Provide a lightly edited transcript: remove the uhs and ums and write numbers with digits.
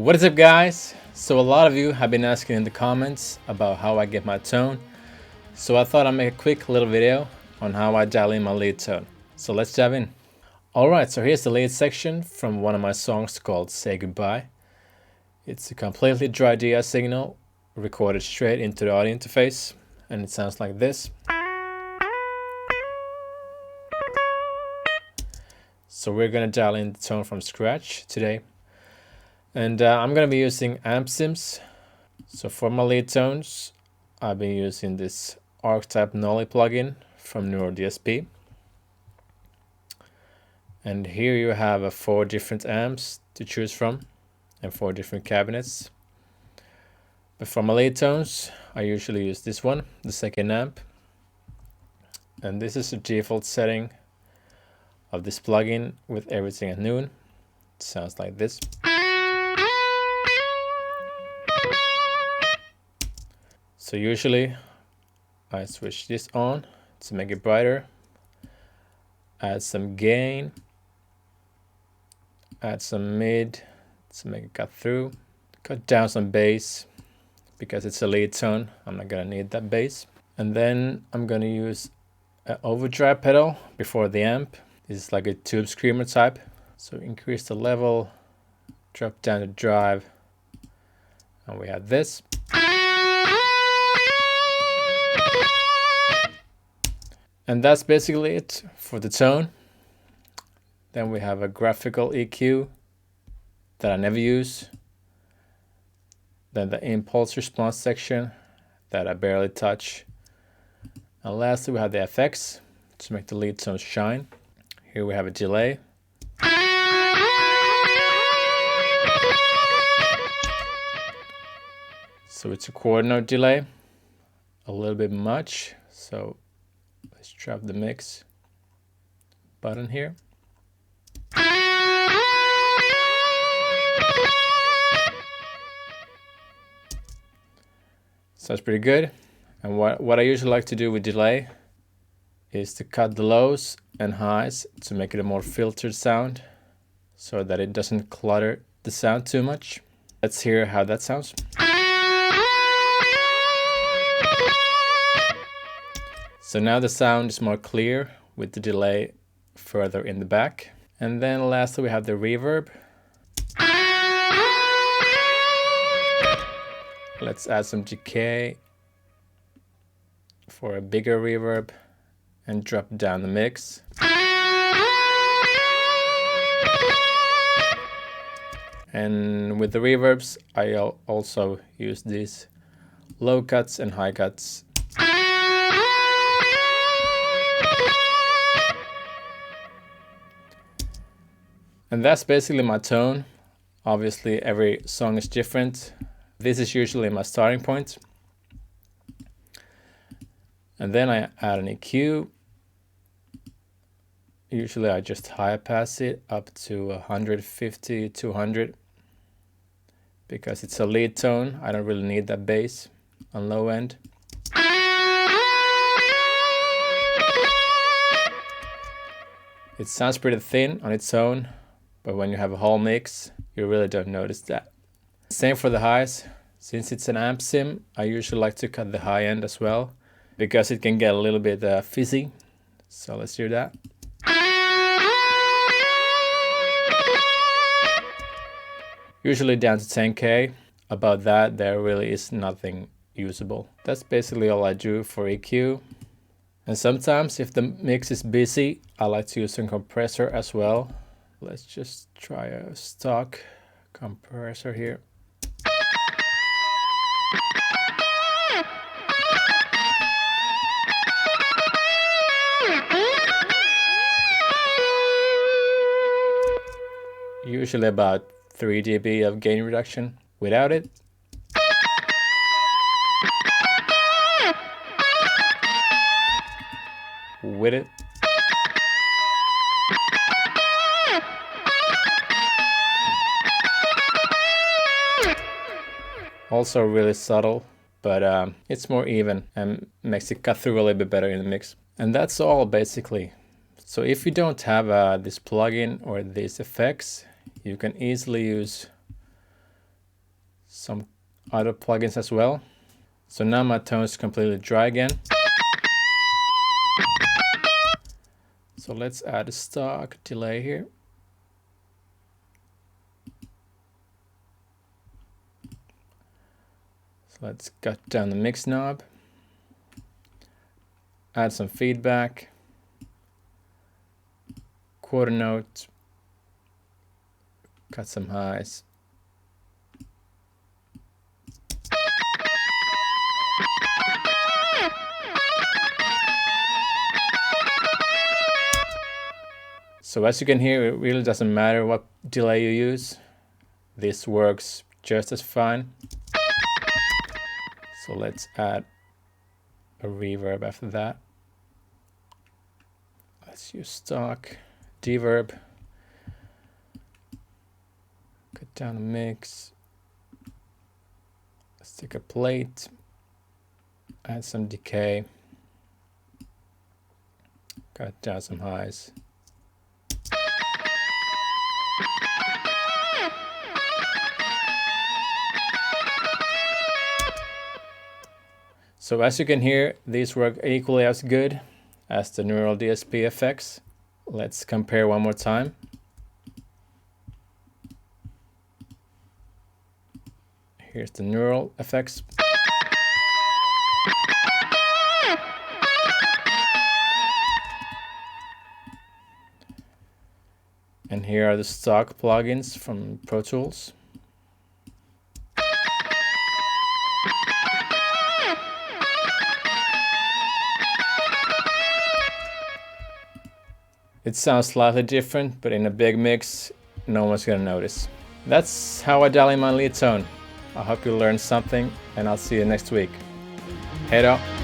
What is up, guys? So a lot of you have been asking in the comments about how I get my tone, so I thought I'd make a quick little video on how I dial in my lead tone. So let's dive in. Alright, so here's the lead section from one of my songs called Say Goodbye. It's a completely dry DI signal recorded straight into the audio interface, and it sounds like this. So we're gonna dial in the tone from scratch today. And I'm going to be using amp sims. So for my lead tones, I've been using this archetype Nolly plugin from Neuro DSP. And here you have 4 different amps to choose from and 4 different cabinets. But for my lead tones, I usually use this one, the second amp. And this is the default setting of this plugin with everything at noon. It sounds like this. So usually I switch this on to make it brighter, add some gain, add some mid to make it cut through, cut down some bass because it's a lead tone. I'm not gonna need that bass. And then I'm gonna use an overdrive pedal before the amp. This is like a tube screamer type. So increase the level, drop down the drive, and we have this. And that's basically it for the tone. Then we have a graphical EQ that I never use. Then the impulse response section that I barely touch. And lastly, we have the FX to make the lead tone shine. Here we have a delay. So it's a quarter note delay, a little bit much. So let's drop the mix button here. Sounds pretty good. And what I usually like to do with delay is to cut the lows and highs to make it a more filtered sound so that it doesn't clutter the sound too much. Let's hear how that sounds. So now the sound is more clear with the delay further in the back. And then lastly we have the reverb. Let's add some decay for a bigger reverb and drop down the mix. And with the reverbs, I also use these low cuts and high cuts. And that's basically my tone. Obviously every song is different. This is usually my starting point. And then I add an EQ. Usually I just high pass it up to 150, 200. Because it's a lead tone, I don't really need that bass on low end. It sounds pretty thin on its own, but when you have a whole mix, you really don't notice that. Same for the highs. Since it's an amp sim, I usually like to cut the high end as well, because it can get a little bit fizzy. So let's do that. Usually down to 10K. Above that, there really is nothing usable. That's basically all I do for EQ. And sometimes if the mix is busy, I like to use some compressor as well. Let's just try a stock compressor here. Usually about 3 dB of gain reduction. Without it, with it, also really subtle, but it's more even and makes it cut through a little bit better in the mix. And that's all basically. So if you don't have this plugin or these effects, you can easily use some other plugins as well. So now my tone is completely dry again. So let's add a stock delay here. So let's cut down the mix knob. Add some feedback. Quarter note. Cut some highs. So as you can hear, it really doesn't matter what delay you use. This works just as fine. So let's add a reverb after that. Let's use stock reverb. Cut down the mix. Let's take a plate. Add some decay. Cut down some highs. So as you can hear, these work equally as good as the neural DSP effects. Let's compare one more time. Here's the neural effects. And here are the stock plugins from Pro Tools. It sounds slightly different, but in a big mix, no one's gonna notice. That's how I dial in my lead tone. I hope you learned something, and I'll see you next week. Hej då!